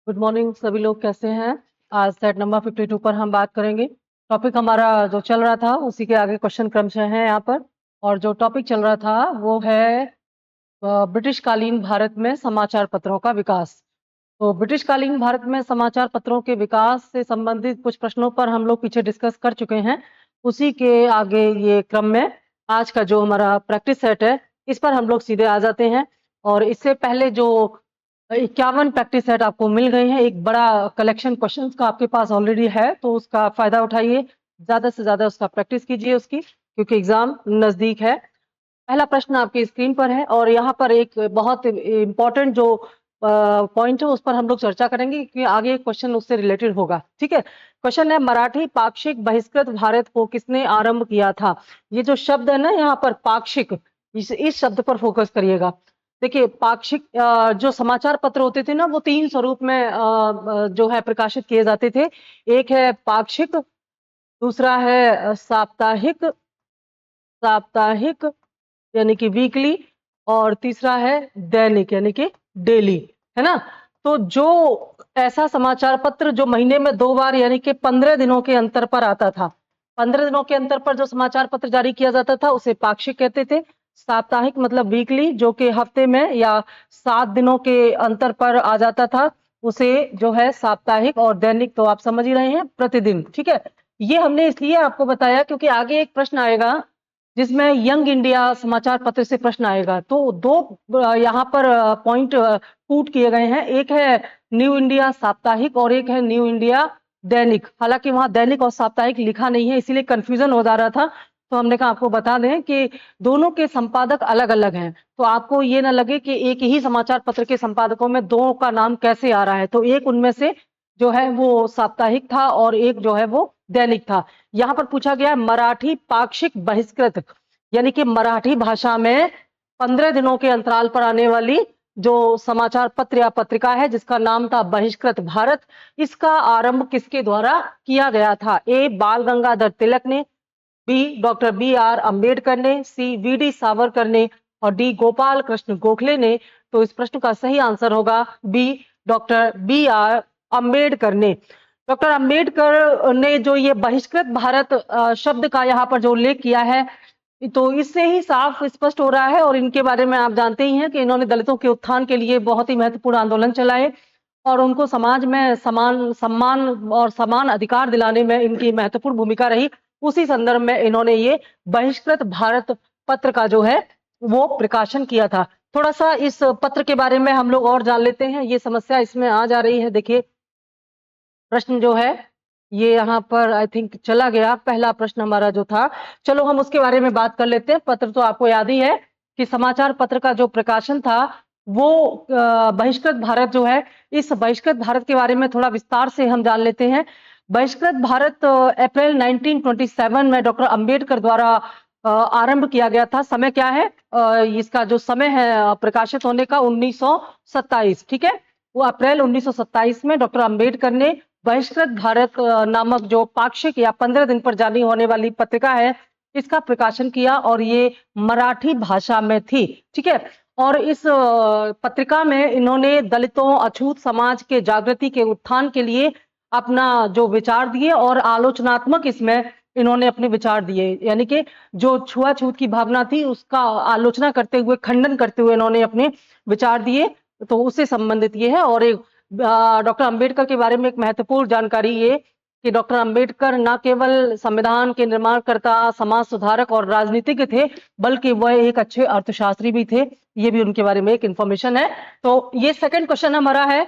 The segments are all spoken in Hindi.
गुड मॉर्निंग सभी लोग, कैसे हैं। आज सेट नंबर 52 पर हम बात करेंगे। टॉपिक हमारा जो चल रहा था उसी के आगे क्वेश्चन क्रमशः है यहाँ पर। और जो टॉपिक चल रहा था वो है ब्रिटिश कालीन भारत में समाचार पत्रों का विकास। तो ब्रिटिश कालीन भारत में समाचार पत्रों के विकास से संबंधित कुछ प्रश्नों पर हम लोग पीछे डिस्कस कर चुके हैं। उसी के आगे ये क्रम में आज का जो हमारा प्रैक्टिस सेट है इस पर हम लोग सीधे आ जाते हैं। और इससे पहले जो 51 प्रैक्टिस सेट आपको मिल गए हैं, एक बड़ा कलेक्शन क्वेश्चंस का आपके पास ऑलरेडी है, तो उसका फायदा उठाइए, ज्यादा से ज्यादा उसका प्रैक्टिस कीजिए उसकी, क्योंकि एग्जाम नजदीक है। पहला प्रश्न आपकी स्क्रीन पर है और यहाँ पर एक बहुत इंपॉर्टेंट जो पॉइंट है उस पर हम लोग चर्चा करेंगे, क्योंकि आगे एक क्वेश्चन उससे रिलेटेड होगा। ठीक है, क्वेश्चन है मराठी पाक्षिक बहिष्कृत भारत को किसने आरंभ किया था। ये जो शब्द है ना यहाँ पर पाक्षिक, इस शब्द पर फोकस करिएगा। देखिए पाक्षिक जो समाचार पत्र होते थे ना वो तीन स्वरूप में जो है प्रकाशित किए जाते थे। एक है पाक्षिक, दूसरा है साप्ताहिक, साप्ताहिक यानी कि वीकली, और तीसरा है दैनिक यानी कि डेली, है ना। तो जो ऐसा समाचार पत्र जो महीने में 2 बार यानी कि 15 दिनों के अंतर पर आता था, 15 दिनों के अंतर पर जो समाचार पत्र जारी किया जाता था उसे पाक्षिक कहते थे। साप्ताहिक मतलब वीकली, जो कि हफ्ते में या 7 दिनों के अंतर पर आ जाता था, उसे जो है साप्ताहिक। और दैनिक तो आप समझ ही रहे हैं, प्रतिदिन। ठीक है, ये हमने इसलिए आपको बताया क्योंकि आगे एक प्रश्न आएगा जिसमें यंग इंडिया समाचार पत्र से प्रश्न आएगा। तो दो यहाँ पर पॉइंट पुट किए गए हैं, एक है न्यू इंडिया साप्ताहिक और एक है न्यू इंडिया दैनिक। हालांकि वहां दैनिक और साप्ताहिक लिखा नहीं है, इसीलिए कंफ्यूजन हो जा रहा था। तो हमने कहा आपको बता दें कि दोनों के संपादक अलग अलग हैं, तो आपको ये ना लगे कि एक ही समाचार पत्र के संपादकों में दो का नाम कैसे आ रहा है। तो एक उनमें से जो है वो साप्ताहिक था और एक जो है वो दैनिक था। यहां पर पूछा गया है मराठी पाक्षिक बहिष्कृत, यानी कि मराठी भाषा में 15 दिनों के अंतराल पर आने वाली जो समाचार पत्र या पत्रिका है जिसका नाम था बहिष्कृत भारत, इसका आरंभ किसके द्वारा किया गया था। ए बाल गंगाधर तिलक ने, B doctor B R Ambedkar ने, सी वी डी सावरकर ने, और डी गोपाल कृष्ण गोखले ने। तो इस प्रश्न का सही आंसर होगा B doctor B R Ambedkar ने। डॉक्टर अंबेडकर ने जो ये बहिष्कृत भारत शब्द का यहाँ पर जो उल्लेख किया है, तो इससे ही साफ स्पष्ट हो रहा है। और इनके बारे में आप जानते ही हैं कि इन्होंने दलितों के उत्थान के लिए बहुत ही महत्वपूर्ण आंदोलन चलाए और उनको समाज में समान सम्मान और समान अधिकार दिलाने में इनकी महत्वपूर्ण भूमिका रही। उसी संदर्भ में इन्होंने ये बहिष्कृत भारत पत्र का जो है वो प्रकाशन किया था। थोड़ा सा इस पत्र के बारे में हम लोग और जान लेते हैं, ये समस्या इसमें आ जा रही है। देखिए प्रश्न जो है ये यहाँ पर आई थिंक चला गया, पहला प्रश्न हमारा जो था, चलो हम उसके बारे में बात कर लेते हैं। पत्र तो आपको याद ही है कि समाचार पत्र का जो प्रकाशन था वो बहिष्कृत भारत जो है, इस बहिष्कृत भारत के बारे में थोड़ा विस्तार से हम जान लेते हैं। बहिष्कृत भारत अप्रैल 1927 में डॉक्टर अंबेडकर द्वारा आरंभ किया गया था। समय क्या है इसका जो समय है प्रकाशित होने का, 1927। ठीक है, वो अप्रैल 1927 में डॉक्टर अंबेडकर ने बहिष्कृत भारत नामक जो पाक्षिक या 15 दिन पर जारी होने वाली पत्रिका है इसका प्रकाशन किया, और ये मराठी भाषा में थी। ठीक है, और इस पत्रिका में इन्होंने दलितों अछूत समाज के जागृति के उत्थान के लिए अपना जो विचार दिए और आलोचनात्मक इसमें इन्होंने अपने विचार दिए, यानी कि जो छुआछूत की भावना थी उसका आलोचना करते हुए, खंडन करते हुए इन्होंने अपने विचार दिए। तो उससे संबंधित ये है। और एक डॉक्टर अंबेडकर के बारे में एक महत्वपूर्ण जानकारी ये कि डॉक्टर अंबेडकर न केवल संविधान के निर्माणकर्ता, समाज सुधारक और राजनीतिज्ञ थे, बल्कि वह एक अच्छे अर्थशास्त्री भी थे। ये भी उनके बारे में एक इंफॉर्मेशन है। तो ये सेकंड क्वेश्चन हमारा है,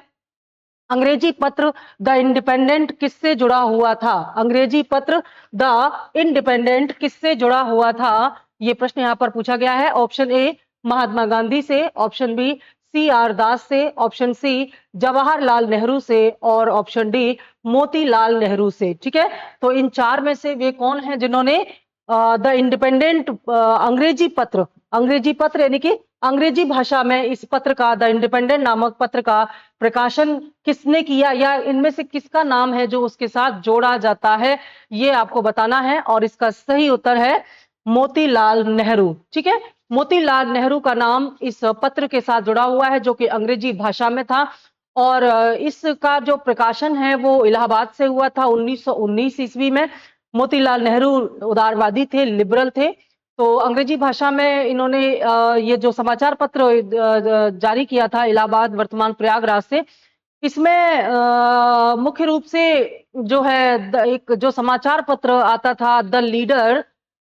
अंग्रेजी पत्र द इंडिपेंडेंट किससे जुड़ा हुआ था। अंग्रेजी पत्र द इंडिपेंडेंट किससे जुड़ा हुआ था, ये प्रश्न यहाँ पर पूछा गया है। ऑप्शन ए महात्मा गांधी से, ऑप्शन बी सी आर दास से, ऑप्शन सी जवाहरलाल नेहरू से, और ऑप्शन डी मोतीलाल नेहरू से। ठीक है, तो इन चार में से वे कौन है जिन्होंने द इंडिपेंडेंट अंग्रेजी पत्र यानी कि अंग्रेजी भाषा में इस पत्र का, द इंडिपेंडेंट नामक पत्र का प्रकाशन किसने किया, या इनमें से किसका नाम है जो उसके साथ जोड़ा जाता है, ये आपको बताना है। और इसका सही उत्तर है मोतीलाल नेहरू। ठीक है, मोतीलाल नेहरू का नाम इस पत्र के साथ जुड़ा हुआ है जो कि अंग्रेजी भाषा में था। और इसका जो प्रकाशन है वो इलाहाबाद से हुआ था 1919 ईस्वी में। मोतीलाल नेहरू उदारवादी थे, लिबरल थे। तो अंग्रेजी भाषा में इन्होंने ये जो समाचार पत्र जारी किया था इलाहाबाद वर्तमान प्रयागराज से, इसमें मुख्य रूप से जो है एक जो समाचार पत्र आता था द लीडर,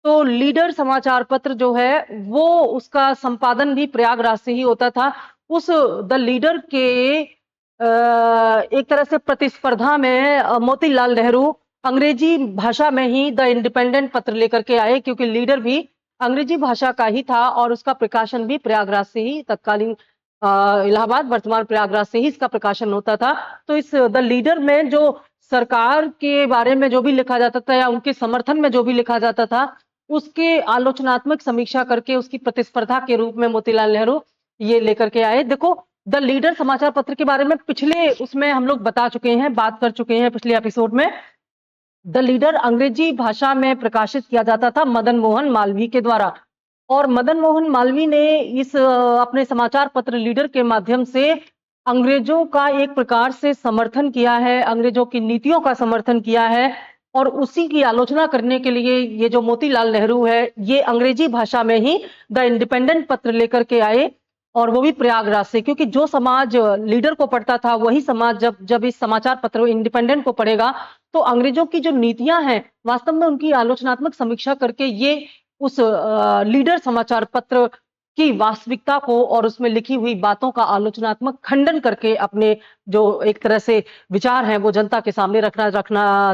तो लीडर समाचार पत्र जो है वो उसका संपादन भी प्रयागराज से ही होता था। उस द लीडर के एक तरह से प्रतिस्पर्धा में मोतीलाल नेहरू अंग्रेजी भाषा में ही द इंडिपेंडेंट पत्र लेकर के आए, क्योंकि लीडर भी अंग्रेजी भाषा का ही था और उसका प्रकाशन भी प्रयागराज से ही, तत्कालीन इलाहाबाद वर्तमान प्रयागराज से ही इसका प्रकाशन होता था। तो इस द लीडर में जो सरकार के बारे में जो भी लिखा जाता था या उनके समर्थन में जो भी लिखा जाता था, उसके आलोचनात्मक समीक्षा करके उसकी प्रतिस्पर्धा के रूप में मोतीलाल नेहरू ये लेकर के आए। देखो, द लीडर समाचार पत्र के बारे में पिछले उसमें हम लोग बता चुके हैं, बात कर चुके हैं पिछले एपिसोड में। द लीडर अंग्रेजी भाषा में प्रकाशित किया जाता था मदन मोहन मालवीय के द्वारा, और मदन मोहन मालवीय ने इस अपने समाचार पत्र लीडर के माध्यम से अंग्रेजों का एक प्रकार से समर्थन किया है, अंग्रेजों की नीतियों का समर्थन किया है, और उसी की आलोचना करने के लिए ये जो मोतीलाल नेहरू है ये अंग्रेजी भाषा में ही द इंडिपेंडेंट पत्र लेकर के आए, और वो भी प्रयागराज से, क्योंकि जो समाज लीडर को पढ़ता था वही समाज जब जब इस समाचार पत्र इंडिपेंडेंट को पढ़ेगा तो अंग्रेजों की जो नीतियां हैं वास्तव में उनकी आलोचनात्मक समीक्षा करके ये उस लीडर समाचार पत्र की वास्तविकता को और उसमें लिखी हुई बातों का आलोचनात्मक खंडन करके अपने जो एक तरह से विचार हैं वो जनता के सामने रखना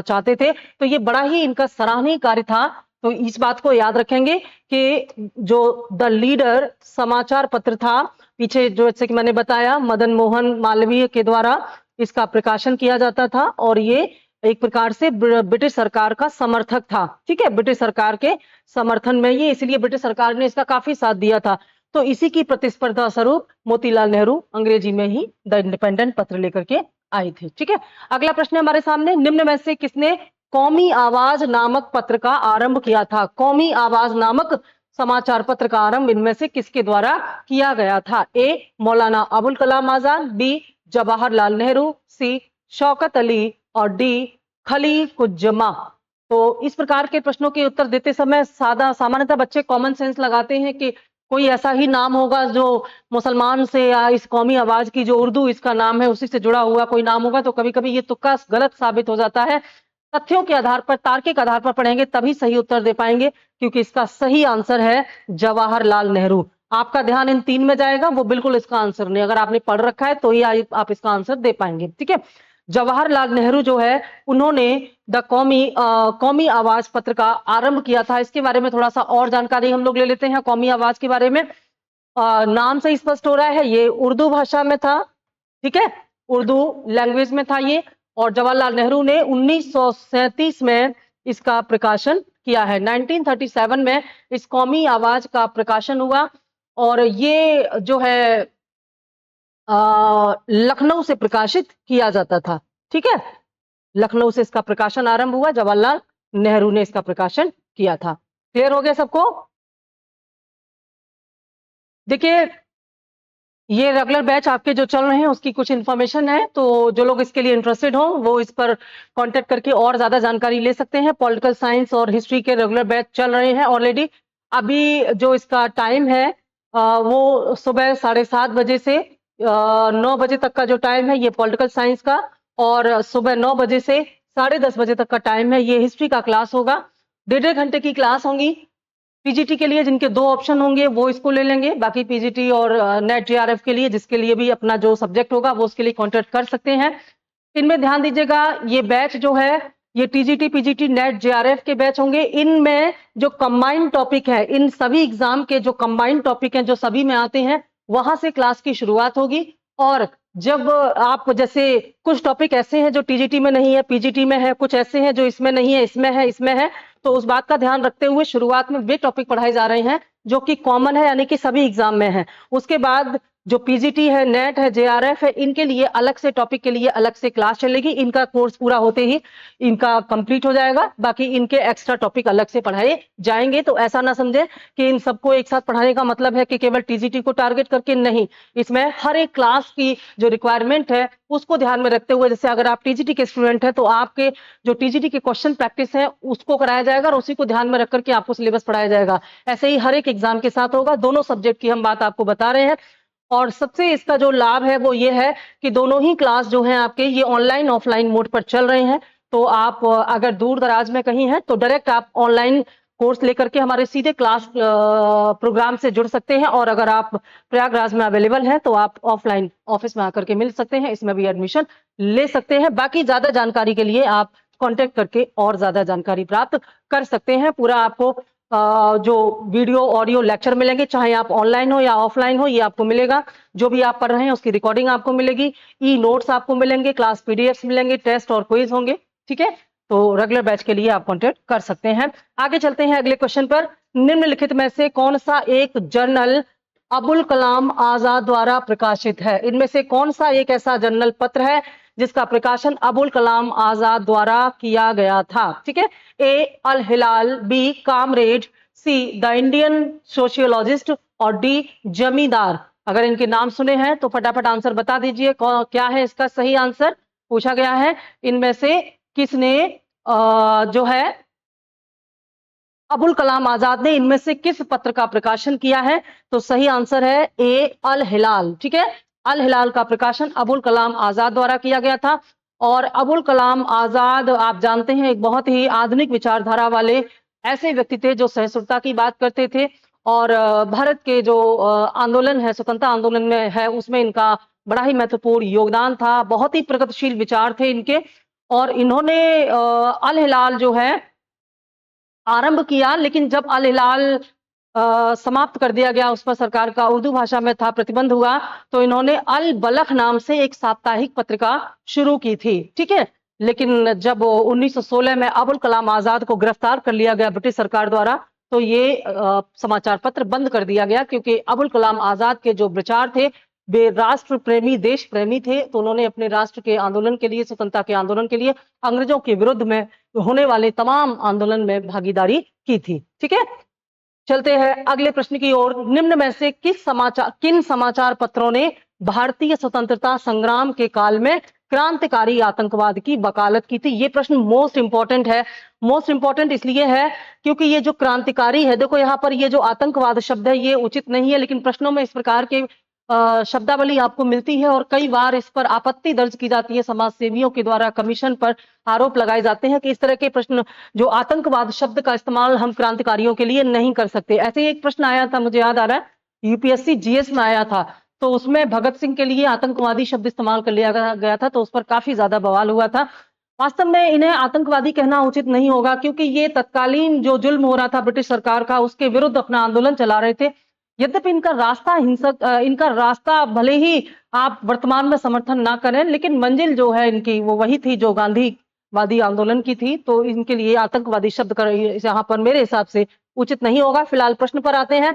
चाहते थे। तो ये बड़ा ही इनका सराहनीय कार्य था। तो इस बात को याद रखेंगे कि जो द लीडर समाचार पत्र था, पीछे जो जैसे कि मैंने बताया मदन मोहन मालवीय के द्वारा इसका प्रकाशन किया जाता था, और ये एक प्रकार से ब्रिटिश सरकार का समर्थक था। ठीक है, ब्रिटिश सरकार के समर्थन में ये, इसलिए ब्रिटिश सरकार ने इसका काफी साथ दिया था। तो इसी की प्रतिस्पर्धा स्वरूप मोतीलाल नेहरू अंग्रेजी में ही द इंडिपेंडेंट पत्र लेकर के आए थे। ठीक है, अगला प्रश्न हमारे सामने, निम्न में से किसने कौमी आवाज नामक पत्र का आरंभ किया था? कौमी आवाज नामक समाचार पत्र का आरंभ इनमें से किसके द्वारा किया गया था? ए मौलाना अबुल कलाम आजाद, बी जवाहरलाल नेहरू, सी शौकत अली, और डी खलीकुज्जमा। तो इस प्रकार के प्रश्नों के उत्तर देते समय सामान्यतः बच्चे कॉमन सेंस लगाते हैं कि कोई ऐसा ही नाम होगा जो मुसलमान से या इस कौमी आवाज की जो उर्दू इसका नाम है उसी से जुड़ा हुआ कोई नाम होगा। तो कभी कभी ये तुक्का गलत साबित हो जाता है। तथ्यों के आधार पर, तार्किक आधार पर पढ़ेंगे तभी सही उत्तर दे पाएंगे, क्योंकि इसका सही आंसर है जवाहरलाल नेहरू। आपका ध्यान इन तीन में जाएगा, वो बिल्कुल इसका आंसर नहीं। अगर आपने पढ़ रखा है तो ही आप इसका आंसर दे पाएंगे। ठीक है, जवाहरलाल नेहरू जो है उन्होंने द कौमी आवाज पत्र का आरंभ किया था। इसके बारे में थोड़ा सा और जानकारी हम लोग ले लेते हैं। कौमी आवाज के बारे में नाम से स्पष्ट हो रहा है ये उर्दू भाषा में था। ठीक है, उर्दू लैंग्वेज में था ये, और जवाहरलाल नेहरू ने 1937 में इसका प्रकाशन किया है। 1937 में इस कौमी आवाज का प्रकाशन हुआ, और ये जो है लखनऊ से प्रकाशित किया जाता था। ठीक है, लखनऊ से इसका प्रकाशन आरंभ हुआ, जवाहरलाल नेहरू ने इसका प्रकाशन किया था। क्लियर हो गया सबको? देखिए, ये रेगुलर बैच आपके जो चल रहे हैं उसकी कुछ इन्फॉर्मेशन है, तो जो लोग इसके लिए इंटरेस्टेड हो वो इस पर कांटेक्ट करके और ज्यादा जानकारी ले सकते हैं। पॉलिटिकल साइंस और हिस्ट्री के रेगुलर बैच चल रहे हैं ऑलरेडी। अभी जो इसका टाइम है वो सुबह 7:30 बजे से 9 बजे तक का जो टाइम है ये पॉलिटिकल साइंस का, और सुबह 9 बजे से 10:30 बजे तक का टाइम है ये हिस्ट्री का क्लास होगा। 1.5 घंटे की क्लास होंगी। पीजीटी के लिए जिनके 2 ऑप्शन होंगे वो इसको ले लेंगे, बाकी पीजीटी और नेट जेआरएफ के लिए जिसके लिए भी अपना जो सब्जेक्ट होगा वो उसके लिए कॉन्टेक्ट कर सकते हैं। इनमें ध्यान दीजिएगा, ये बैच जो है ये टीजीटी पीजीटी नेट जेआरएफ के बैच होंगे। इनमें जो कंबाइंड टॉपिक है, इन सभी एग्जाम के जो कंबाइंड टॉपिक हैं जो सभी में आते हैं वहां से क्लास की शुरुआत होगी। और जब आप जैसे कुछ टॉपिक ऐसे हैं जो टीजीटी में नहीं है पीजीटी में है, कुछ ऐसे हैं जो इसमें नहीं है इसमें है, तो उस बात का ध्यान रखते हुए शुरुआत में वे टॉपिक पढ़ाए जा रहे हैं जो कि कॉमन है, यानी कि सभी एग्जाम में है। उसके बाद जो पीजीटी है, नेट है, जेआरएफ है, इनके लिए अलग से टॉपिक के लिए अलग से क्लास चलेगी। इनका कोर्स पूरा होते ही इनका कंप्लीट हो जाएगा, बाकी इनके एक्स्ट्रा टॉपिक अलग से पढ़ाए जाएंगे। तो ऐसा ना समझे कि इन सबको एक साथ पढ़ाने का मतलब है कि केवल टीजीटी को टारगेट करके, नहीं। इसमें हर एक क्लास की जो रिक्वायरमेंट है उसको ध्यान में रखते हुए, जैसे अगर आप टीजीटी के स्टूडेंट हैं तो आपके जो टीजीटी के क्वेश्चन प्रैक्टिस है उसको कराया जाएगा और उसी को ध्यान में रख करके आपको सिलेबस पढ़ाया जाएगा। ऐसे ही हर एक एग्जाम के साथ होगा। दोनों सब्जेक्ट की हम बात आपको बता रहे हैं। और सबसे इसका जो लाभ है वो ये है कि दोनों ही क्लास जो है आपके ये ऑनलाइन ऑफलाइन मोड पर चल रहे हैं। तो आप अगर दूर दराज में कहीं हैं तो डायरेक्ट आप ऑनलाइन कोर्स लेकर के हमारे सीधे क्लास प्रोग्राम से जुड़ सकते हैं। और अगर आप प्रयागराज में अवेलेबल हैं तो आप ऑफलाइन ऑफिस में आकर के मिल सकते हैं, इसमें भी एडमिशन ले सकते हैं। बाकी ज्यादा जानकारी के लिए आप कांटेक्ट करके और ज्यादा जानकारी प्राप्त कर सकते हैं। पूरा आपको जो वीडियो ऑडियो लेक्चर मिलेंगे, चाहे आप ऑनलाइन हो या ऑफलाइन हो, ये आपको मिलेगा। जो भी आप पढ़ रहे हैं उसकी रिकॉर्डिंग आपको मिलेगी, ई नोट्स आपको मिलेंगे, क्लास पीडीएफ मिलेंगे, टेस्ट और क्विज होंगे। ठीक है, तो रेगुलर बैच के लिए आप कांटेक्ट कर सकते हैं। आगे चलते हैं अगले क्वेश्चन पर। निम्नलिखित में से कौन सा एक जर्नल अबुल कलाम आजाद द्वारा प्रकाशित है? इनमें से कौन सा एक ऐसा जर्नल पत्र है जिसका प्रकाशन अबुल कलाम आजाद द्वारा किया गया था? ठीक है, A Al Hilal, B Comrade, C the Indian Sociologist और डी जमींदार। अगर इनके नाम सुने हैं तो फटाफट आंसर बता दीजिए, क्या है इसका सही आंसर। पूछा गया है इनमें से किसने जो है अबुल कलाम आजाद ने इनमें से किस पत्र का प्रकाशन किया है? तो सही आंसर है ए अल हिलाल। ठीक है, अल हिलाल का प्रकाशन अबुल कलाम आजाद द्वारा किया गया था। और अबुल कलाम आजाद आप जानते हैं एक बहुत ही आधुनिक विचारधारा वाले ऐसे व्यक्ति थे जो सहिष्णुता की बात करते थे। और भारत के जो आंदोलन है, स्वतंत्रता आंदोलन में है, उसमें इनका बड़ा ही महत्वपूर्ण योगदान था। बहुत ही प्रगतिशील विचार थे इनके। और इन्होंने अल हिलाल जो है आरंभ किया, लेकिन जब अल हिलाल समाप्त कर दिया गया, उस पर सरकार का उर्दू भाषा में था प्रतिबंध हुआ, तो इन्होंने अल बलख नाम से एक साप्ताहिक पत्रिका शुरू की थी। ठीक है, लेकिन जब 1916 में अबुल कलाम आजाद को गिरफ्तार कर लिया गया ब्रिटिश सरकार द्वारा, तो ये समाचार पत्र बंद कर दिया गया, क्योंकि अबुल कलाम आजाद के जो विचार थे वे राष्ट्र प्रेमी, देश प्रेमी थे। तो उन्होंने अपने राष्ट्र के आंदोलन के लिए, स्वतंत्रता के आंदोलन के लिए, अंग्रेजों के विरुद्ध में होने वाले तमाम आंदोलन में भागीदारी की थी। ठीक है, चलते हैं अगले प्रश्न की ओर। निम्न में से किन समाचार पत्रों ने भारतीय स्वतंत्रता संग्राम के काल में क्रांतिकारी आतंकवाद की वकालत की थी? ये प्रश्न मोस्ट इंपॉर्टेंट है। मोस्ट इंपॉर्टेंट इसलिए है क्योंकि ये जो क्रांतिकारी है, देखो यहाँ पर ये जो आतंकवाद शब्द है ये उचित नहीं है, लेकिन प्रश्नों में इस प्रकार के शब्दावली आपको मिलती है और कई बार इस पर आपत्ति दर्ज की जाती है। समाज सेवियों के द्वारा कमीशन पर आरोप लगाए जाते हैं कि इस तरह के प्रश्न, जो आतंकवाद शब्द का इस्तेमाल हम क्रांतिकारियों के लिए नहीं कर सकते। ऐसे ही एक प्रश्न आया था, मुझे याद आ रहा है, यूपीएससी जीएस में आया था, तो उसमें भगत सिंह के लिए आतंकवादी शब्द इस्तेमाल कर लिया गया था, तो उस पर काफी ज्यादा बवाल हुआ था। वास्तव में इन्हें आतंकवादी कहना उचित नहीं होगा, क्योंकि ये तत्कालीन जो जुल्म हो रहा था ब्रिटिश सरकार का, उसके विरुद्ध अपना आंदोलन चला रहे थे। यद्यपि इनका रास्ता हिंसक, इनका रास्ता भले ही आप वर्तमान में समर्थन ना करें, लेकिन मंजिल जो है इनकी वो वही थी जो गांधीवादी आंदोलन की थी। तो इनके लिए आतंकवादी शब्द का यहाँ पर मेरे हिसाब से उचित नहीं होगा। फिलहाल प्रश्न पर आते हैं।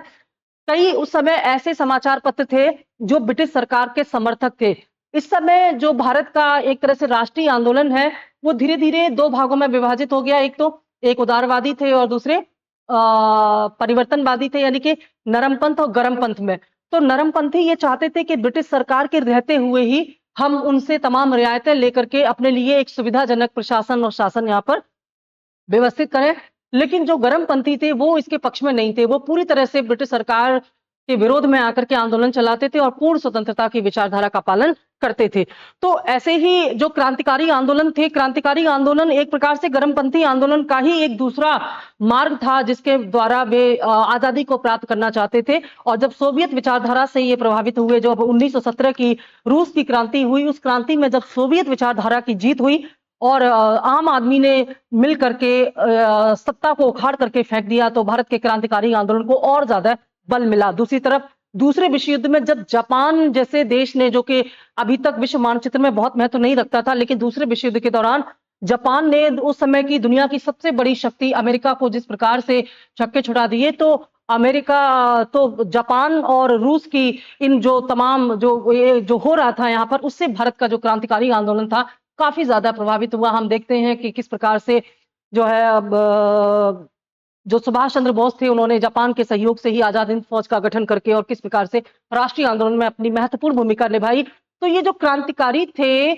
कई उस समय ऐसे समाचार पत्र थे जो ब्रिटिश सरकार के समर्थक थे। इस समय जो भारत का एक तरह से राष्ट्रीय आंदोलन है वो धीरे धीरे दो भागों में विभाजित हो गया। एक तो एक उदारवादी थे और दूसरे परिवर्तनवादी थे, यानी कि नरमपंथ और गरमपंथ में। तो नरमपंथी ये चाहते थे कि ब्रिटिश सरकार के रहते हुए ही हम उनसे तमाम रियायतें लेकर के अपने लिए एक सुविधाजनक प्रशासन और शासन यहाँ पर व्यवस्थित करें। लेकिन जो गरमपंथी थे वो इसके पक्ष में नहीं थे, वो पूरी तरह से ब्रिटिश सरकार के विरोध में आकर के आंदोलन चलाते थे और पूर्ण स्वतंत्रता की विचारधारा का पालन करते थे। तो ऐसे ही जो क्रांतिकारी आंदोलन थे, क्रांतिकारी आंदोलन एक प्रकार से गरमपंथी आंदोलन का ही एक दूसरा मार्ग था, जिसके द्वारा वे आजादी को प्राप्त करना चाहते थे। और जब सोवियत विचारधारा से ये प्रभावित हुए, जब 1917 की रूस की क्रांति हुई, उस क्रांति में जब सोवियत विचारधारा की जीत हुई और आम आदमी ने मिल करके सत्ता को उखाड़ करके फेंक दिया, तो भारत के क्रांतिकारी आंदोलन को और ज्यादा बल मिला। दूसरी तरफ दूसरे विश्व युद्ध में जब जापान जैसे देश ने, जो कि अभी तक विश्व मानचित्र में बहुत महत्व नहीं रखता था, लेकिन दूसरे विश्व युद्ध के दौरान जापान ने उस समय की दुनिया की सबसे बड़ी शक्ति अमेरिका को जिस प्रकार से छक्के छुड़ा दिए, तो अमेरिका तो जापान और रूस की इन जो तमाम जो हो रहा था यहाँ पर, उससे भारत का जो क्रांतिकारी आंदोलन था काफी ज्यादा प्रभावित हुआ। हम देखते हैं कि किस प्रकार से जो है अब जो सुभाष चंद्र बोस थे, उन्होंने जापान के सहयोग से ही आजाद हिंद फौज का गठन करके और किस प्रकार से राष्ट्रीय आंदोलन में अपनी महत्वपूर्ण भूमिका निभाई। तो ये जो क्रांतिकारी थे,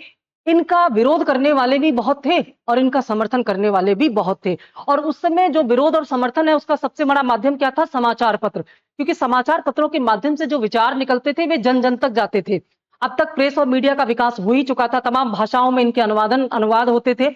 इनका विरोध करने वाले भी बहुत थे और इनका समर्थन करने वाले भी बहुत थे। और उस समय जो विरोध और समर्थन है, उसका सबसे बड़ा माध्यम क्या था? समाचार पत्र। क्योंकि समाचार पत्रों के माध्यम से जो विचार निकलते थे वे जन जन तक जाते थे। अब तक प्रेस और मीडिया का विकास हो ही चुका था, तमाम भाषाओं में इनके अनुवाद होते थे।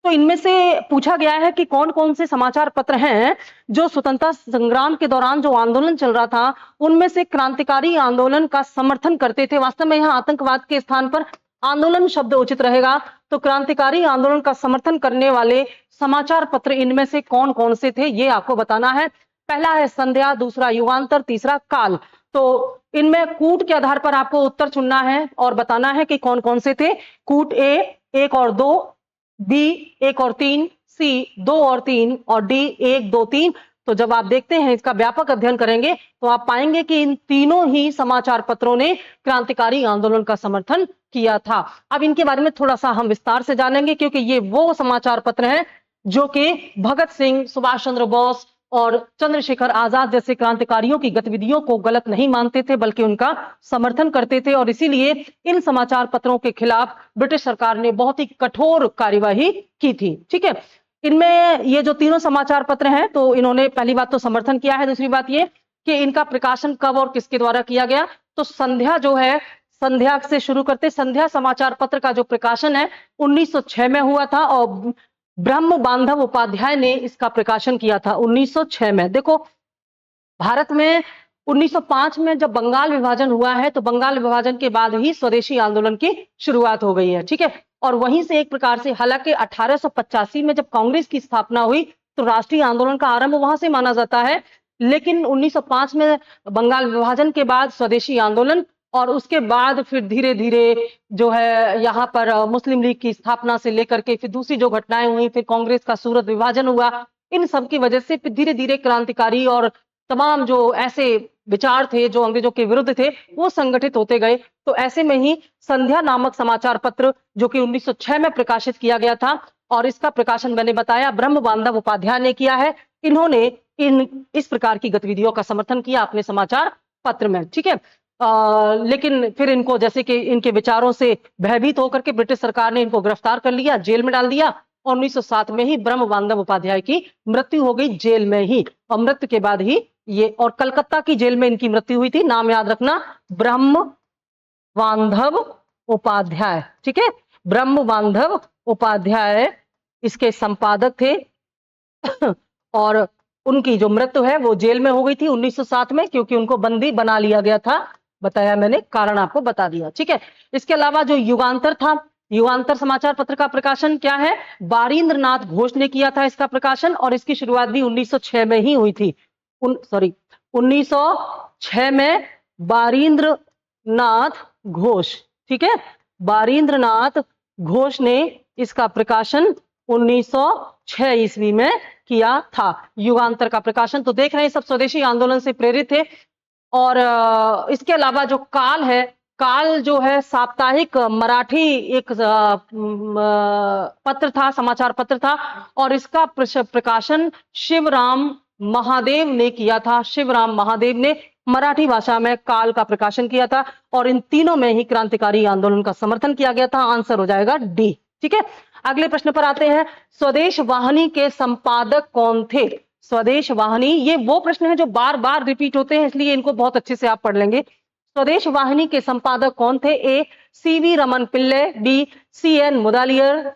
तो इनमें से पूछा गया है कि कौन कौन से समाचार पत्र हैं जो स्वतंत्रता संग्राम के दौरान जो आंदोलन चल रहा था, उनमें से क्रांतिकारी आंदोलन का समर्थन करते थे। वास्तव में यहाँ आतंकवाद के स्थान पर आंदोलन शब्द उचित रहेगा। तो क्रांतिकारी आंदोलन का समर्थन करने वाले समाचार पत्र इनमें से कौन कौन से थे, ये आपको बताना है। पहला है संध्या, दूसरा युगांतर, तीसरा काल। तो इनमें कूट के आधार पर आपको उत्तर चुनना है और बताना है कि कौन कौन से थे। कूट ए 1 और 2, बी 1 और 3, सी 2 और 3 और डी 1, 2, 3। तो जब आप देखते हैं, इसका व्यापक अध्ययन करेंगे, तो आप पाएंगे कि इन तीनों ही समाचार पत्रों ने क्रांतिकारी आंदोलन का समर्थन किया था। अब इनके बारे में थोड़ा सा हम विस्तार से जानेंगे, क्योंकि ये वो समाचार पत्र हैं जो कि भगत सिंह, सुभाष चंद्र बोस और चंद्रशेखर आजाद जैसे क्रांतिकारियों की गतिविधियों को गलत नहीं मानते थे, बल्कि उनका समर्थन करते थे। और इसीलिए इन समाचार पत्रों के खिलाफ ब्रिटिश सरकार ने बहुत ही कठोर कार्यवाही की थी। ठीक है, इनमें ये जो तीनों समाचार पत्र हैं, तो इन्होंने पहली बात तो समर्थन किया है। दूसरी बात ये कि इनका प्रकाशन कब और किसके द्वारा किया गया। तो संध्या जो है, संध्या से शुरू करते। संध्या समाचार पत्र का जो प्रकाशन है 1906 में हुआ था और ब्रह्म बांधव उपाध्याय ने इसका प्रकाशन किया था 1906 में। देखो, भारत में 1905 में जब बंगाल विभाजन हुआ है, तो बंगाल विभाजन के बाद ही स्वदेशी आंदोलन की शुरुआत हो गई है। ठीक है, और वहीं से एक प्रकार से, हालांकि 1885 में जब कांग्रेस की स्थापना हुई, तो राष्ट्रीय आंदोलन का आरंभ वहां से माना जाता है। लेकिन 1905 में बंगाल विभाजन के बाद स्वदेशी आंदोलन, और उसके बाद फिर धीरे धीरे जो है यहाँ पर मुस्लिम लीग की स्थापना से लेकर के फिर दूसरी जो घटनाएं हुई, फिर कांग्रेस का सूरत विभाजन हुआ, इन सब की वजह से फिर धीरे धीरे क्रांतिकारी और तमाम जो ऐसे विचार थे जो अंग्रेजों के विरुद्ध थे, वो संगठित होते गए। तो ऐसे में ही संध्या नामक समाचार पत्र, जो कि 1906 में प्रकाशित किया गया था, और इसका प्रकाशन मैंने बताया ब्रह्म बांधव उपाध्याय ने किया है। इन्होंने इस प्रकार की गतिविधियों का समर्थन किया अपने समाचार पत्र में। ठीक है, लेकिन फिर इनको, जैसे कि इनके विचारों से भयभीत होकर के ब्रिटिश सरकार ने इनको गिरफ्तार कर लिया, जेल में डाल दिया, और 1907 में ही ब्रह्म बांधव उपाध्याय की मृत्यु हो गई जेल में ही। और मृत्यु के बाद ही ये, और कलकत्ता की जेल में इनकी मृत्यु हुई थी। नाम याद रखना, ब्रह्म बांधव उपाध्याय। ठीक है, ब्रह्म बांधव उपाध्याय इसके संपादक थे और उनकी जो मृत्यु है वो जेल में हो गई थी 1907 में, क्योंकि उनको बंदी बना लिया गया था। बताया मैंने, कारण आपको बता दिया। ठीक है, इसके अलावा जो युगांतर था, युगांतर समाचार पत्र का प्रकाशन क्या है, बारिंद्र नाथ घोष ने किया था इसका प्रकाशन, और इसकी शुरुआत भी 1906 में ही हुई थी। 1906 में बारिंद्र नाथ घोष। ठीक है, बारिंद्र नाथ घोष ने इसका प्रकाशन 1906 ईस्वी में किया था, युगांतर का प्रकाशन। तो देख रहे हैं, सब स्वदेशी आंदोलन से प्रेरित थे। और इसके अलावा जो काल है, काल जो है साप्ताहिक मराठी एक पत्र था, समाचार पत्र था, और इसका प्रकाशन शिवराम महादेव ने किया था। शिवराम महादेव ने मराठी भाषा में काल का प्रकाशन किया था, और इन तीनों में ही क्रांतिकारी आंदोलन का समर्थन किया गया था। आंसर हो जाएगा डी। ठीक है, अगले प्रश्न पर आते हैं। स्वदेश वाहिनी के संपादक कौन थे? स्वदेश वाहिनी, ये वो प्रश्न है जो बार बार रिपीट होते हैं, इसलिए इनको बहुत अच्छे से आप पढ़ लेंगे। स्वदेश वाहिनी के संपादक कौन थे? ए सीवी रमन पिल्ले, बी सीएन मुदालियर,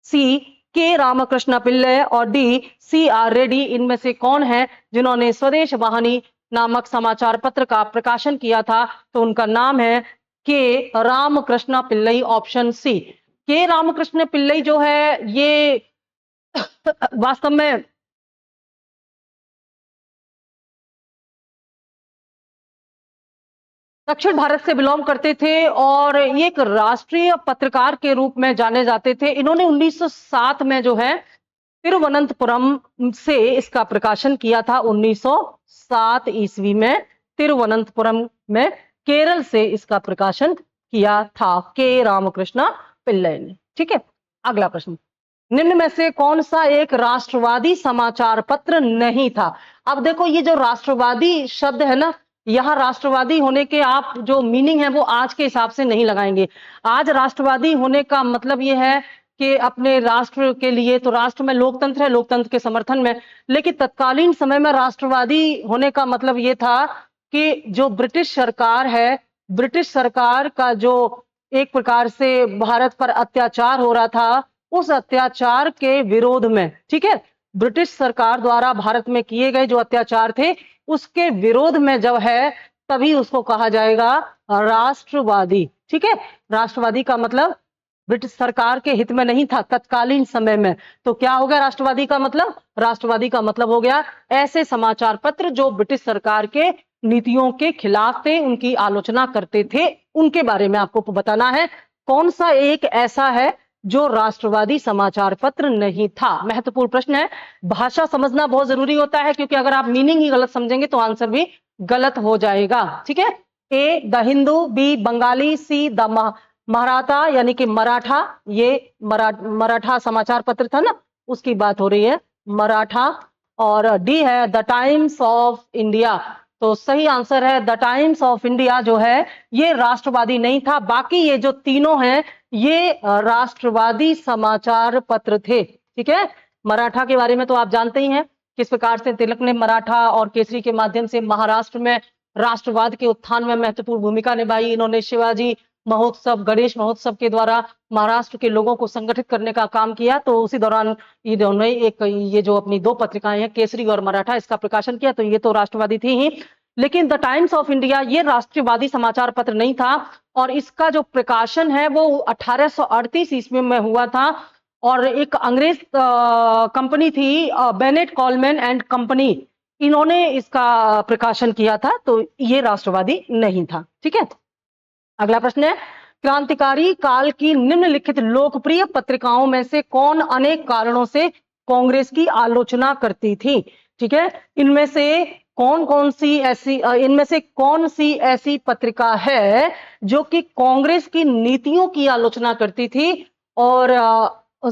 सी के रामकृष्ण पिल्ले, और डी सी आर रेड्डी। इनमें से कौन है जिन्होंने स्वदेश वाहिनी नामक समाचार पत्र का प्रकाशन किया था? तो उनका नाम है के रामकृष्ण पिल्लई, ऑप्शन सी। के रामकृष्ण पिल्लई जो है, ये वास्तव में दक्षिण भारत से बिलोंग करते थे और ये एक राष्ट्रीय पत्रकार के रूप में जाने जाते थे। इन्होंने 1907 में जो है तिरुवनंतपुरम से इसका प्रकाशन किया था, 1907 1907 ईस्वी में तिरुवनंतपुरम में केरल से इसका प्रकाशन किया था के रामकृष्ण पिल्लई ने। ठीक है, अगला प्रश्न, निम्न में से कौन सा एक राष्ट्रवादी समाचार पत्र नहीं था? अब देखो, ये जो राष्ट्रवादी शब्द है ना, यहाँ राष्ट्रवादी होने के आप जो मीनिंग है वो आज के हिसाब से नहीं लगाएंगे। आज राष्ट्रवादी होने का मतलब ये है कि अपने राष्ट्र के लिए, तो राष्ट्र में लोकतंत्र है, लोकतंत्र के समर्थन में। लेकिन तत्कालीन समय में राष्ट्रवादी होने का मतलब ये था कि जो ब्रिटिश सरकार है, ब्रिटिश सरकार का जो एक प्रकार से भारत पर अत्याचार हो रहा था, उस अत्याचार के विरोध में, ठीक है, ब्रिटिश सरकार द्वारा भारत में किए गए जो अत्याचार थे उसके विरोध में जब है, तभी उसको कहा जाएगा राष्ट्रवादी। ठीक है, राष्ट्रवादी का मतलब ब्रिटिश सरकार के हित में नहीं था तत्कालीन समय में। तो क्या हो गया राष्ट्रवादी का मतलब? राष्ट्रवादी का मतलब हो गया ऐसे समाचार पत्र जो ब्रिटिश सरकार के नीतियों के खिलाफ थे, उनकी आलोचना करते थे, उनके बारे में आपको बताना है। कौन सा एक ऐसा है जो राष्ट्रवादी समाचार पत्र नहीं था? महत्वपूर्ण प्रश्न है, भाषा समझना बहुत जरूरी होता है, क्योंकि अगर आप मीनिंग ही गलत समझेंगे तो आंसर भी गलत हो जाएगा। ठीक है, A the Hindu, B Bengali, C the Maratha यानी कि मराठा, ये मराठा समाचार पत्र था ना, उसकी बात हो रही है, मराठा। और डी है द टाइम्स ऑफ इंडिया। तो सही आंसर है द टाइम्स ऑफ इंडिया जो है ये राष्ट्रवादी नहीं था। बाकी ये जो तीनों हैं ये राष्ट्रवादी समाचार पत्र थे। ठीक है, मराठा के बारे में तो आप जानते ही हैं, किस प्रकार से तिलक ने मराठा और केसरी के माध्यम से महाराष्ट्र में राष्ट्रवाद के उत्थान में महत्वपूर्ण भूमिका निभाई। इन्होंने शिवाजी महोत्सव, गणेश महोत्सव के द्वारा महाराष्ट्र के लोगों को संगठित करने का काम किया। तो उसी दौरान इन्होंने ये जो अपनी दो पत्रिकाएं हैं केसरी और मराठा, इसका प्रकाशन किया। तो ये तो राष्ट्रवादी थी ही, लेकिन द टाइम्स ऑफ इंडिया ये राष्ट्रवादी समाचार पत्र नहीं था। और इसका जो प्रकाशन है वो 1838 ईस्वी में हुआ था। और एक अंग्रेज कंपनी थी बेनेट कॉलमैन एंड कंपनी, इन्होंने इसका प्रकाशन किया था। तो ये राष्ट्रवादी नहीं था। ठीक है, अगला प्रश्न है, क्रांतिकारी काल की निम्नलिखित लोकप्रिय पत्रिकाओं में से कौन अनेक कारणों से कांग्रेस की आलोचना करती थी? ठीक है, इनमें से कौन सी ऐसी पत्रिका है जो कि कांग्रेस की नीतियों की आलोचना करती थी? और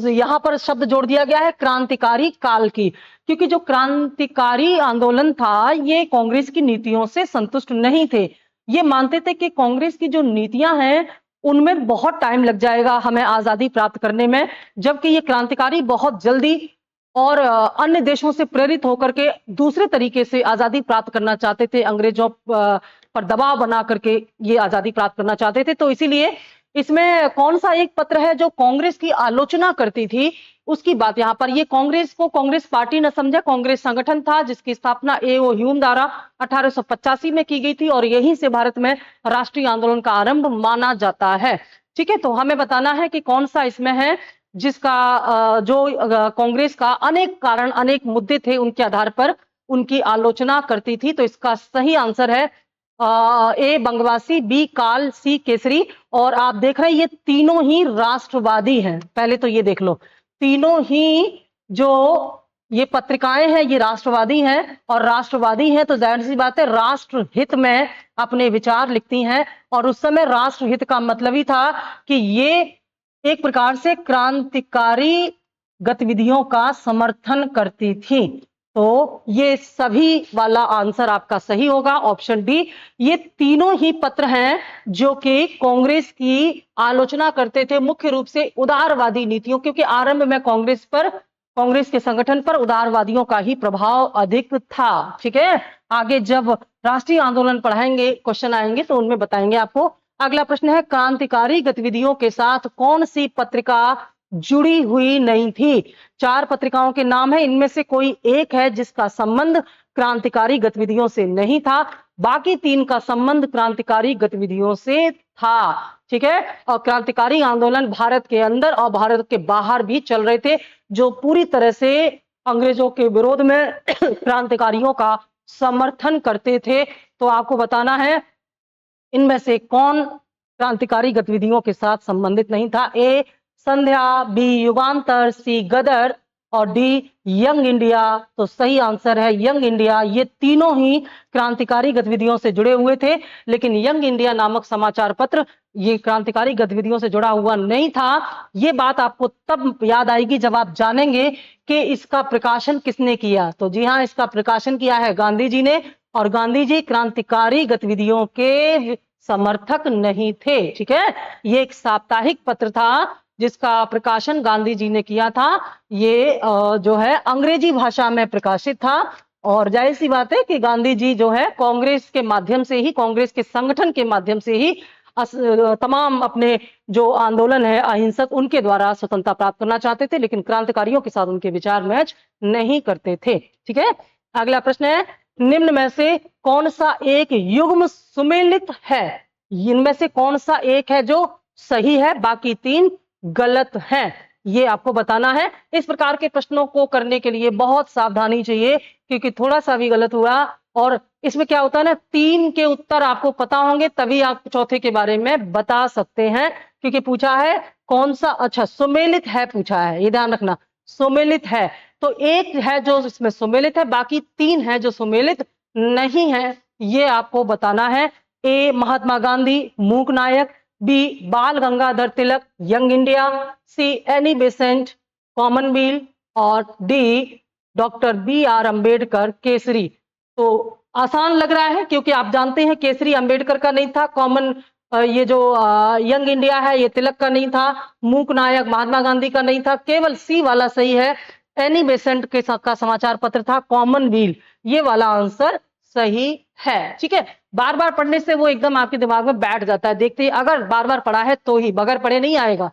यहां पर शब्द जोड़ दिया गया है क्रांतिकारी काल की, क्योंकि जो क्रांतिकारी आंदोलन था ये कांग्रेस की नीतियों से संतुष्ट नहीं थे। ये मानते थे कि कांग्रेस की जो नीतियां हैं उनमें बहुत टाइम लग जाएगा हमें आजादी प्राप्त करने में, जबकि ये क्रांतिकारी बहुत जल्दी और अन्य देशों से प्रेरित होकर के दूसरे तरीके से आजादी प्राप्त करना चाहते थे। अंग्रेजों पर दबाव बना करके ये आजादी प्राप्त करना चाहते थे। तो इसीलिए इसमें कौन सा एक पत्र है जो कांग्रेस की आलोचना करती थी, उसकी बात यहां पर। ये कांग्रेस को कांग्रेस पार्टी न समझे, कांग्रेस संगठन था जिसकी स्थापना ए.ओ. ह्यूम द्वारा 1885 में की गई थी और यहीं से भारत में राष्ट्रीय आंदोलन का आरंभ माना जाता है। ठीक है, तो हमें बताना है कि कौन सा इसमें है जिसका जो कांग्रेस का अनेक कारण, अनेक मुद्दे थे उनके आधार पर उनकी आलोचना करती थी। तो इसका सही आंसर है ए बंगवासी, बी काल, सी केसरी। और आप देख रहे हैं ये तीनों ही राष्ट्रवादी हैं। पहले तो ये देख लो, तीनों ही जो ये पत्रिकाएं हैं ये राष्ट्रवादी हैं, और राष्ट्रवादी हैं तो जाहिर सी बात है राष्ट्र हित में अपने विचार लिखती हैं। और उस समय राष्ट्र हित का मतलब ही था कि ये एक प्रकार से क्रांतिकारी गतिविधियों का समर्थन करती थी। तो ये सभी वाला आंसर आपका सही होगा, ऑप्शन डी। ये तीनों ही पत्र हैं जो कि कांग्रेस की आलोचना करते थे, मुख्य रूप से उदारवादी नीतियों, क्योंकि आरंभ में कांग्रेस के संगठन पर उदारवादियों का ही प्रभाव अधिक था। ठीक है, आगे जब राष्ट्रीय आंदोलन पढ़ाएंगे, क्वेश्चन आएंगे तो उनमें बताएंगे आपको। अगला प्रश्न है, क्रांतिकारी गतिविधियों के साथ कौन सी पत्रिका जुड़ी हुई नहीं थी? 4 पत्रिकाओं के नाम है, इनमें से कोई एक है जिसका संबंध क्रांतिकारी गतिविधियों से नहीं था, बाकी 3 का संबंध क्रांतिकारी गतिविधियों से था। ठीक है, और क्रांतिकारी आंदोलन भारत के अंदर और भारत के बाहर भी चल रहे थे, जो पूरी तरह से अंग्रेजों के विरोध में क्रांतिकारियों का समर्थन करते थे। तो आपको बताना है इनमें से कौन क्रांतिकारी गतिविधियों के साथ संबंधित नहीं था। ए संध्या, बी युगांतर, सी गदर और डी यंग इंडिया। तो सही आंसर है यंग इंडिया। ये तीनों ही क्रांतिकारी गतिविधियों से जुड़े हुए थे, लेकिन यंग इंडिया नामक समाचार पत्र ये क्रांतिकारी गतिविधियों से जुड़ा हुआ नहीं था। ये बात आपको तब याद आएगी जब आप जानेंगे कि इसका प्रकाशन किसने किया। तो जी हाँ, इसका प्रकाशन किया है गांधी जी ने, और गांधी जी क्रांतिकारी गतिविधियों के समर्थक नहीं थे। ठीक है, ये एक साप्ताहिक पत्र था जिसका प्रकाशन गांधी जी ने किया था। ये जो है अंग्रेजी भाषा में प्रकाशित था, और जाहिर सी बात है कि गांधी जी जो है कांग्रेस के माध्यम से ही, कांग्रेस के संगठन के माध्यम से ही तमाम अपने जो आंदोलन है अहिंसक, उनके द्वारा स्वतंत्रता प्राप्त करना चाहते थे, लेकिन क्रांतिकारियों के साथ उनके विचार मैच नहीं करते थे। ठीक है, अगला प्रश्न है, निम्न में से कौन सा एक युग्म सुमेलित है? इनमें से कौन सा एक है जो सही है, बाकी तीन गलत हैं? ये आपको बताना है। इस प्रकार के प्रश्नों को करने के लिए बहुत सावधानी चाहिए, क्योंकि थोड़ा सा भी गलत हुआ, और इसमें क्या होता है ना, तीन के उत्तर आपको पता होंगे तभी आप चौथे के बारे में बता सकते हैं, क्योंकि पूछा है कौन सा, अच्छा सुमेलित है पूछा है, ये ध्यान रखना, सुमेलित है। तो एक है जो इसमें सुमेलित है, बाकी तीन है जो सुमेलित नहीं है, ये आपको बताना है। ए महात्मा गांधी मूक Nayak, B Bal Gangadhar Tilak Young India, C Annie Besant Commonwealth, और D doctor B R Ambedkar Kesari. तो आसान लग रहा है, क्योंकि आप जानते हैं केसरी अंबेडकर का नहीं था, कॉमन ये जो यंग इंडिया है ये तिलक का नहीं था, मूक नायक महात्मा गांधी का नहीं था, केवल सी वाला सही है, एनी बेसेंट के का समाचार पत्र था, कॉमनवेल्थ, ये वाला आंसर सही है। ठीक है, बार बार पढ़ने से वो एकदम आपके दिमाग में बैठ जाता है, देखते ही अगर बार बार पढ़ा है तो ही, बगैर पढ़े नहीं आएगा।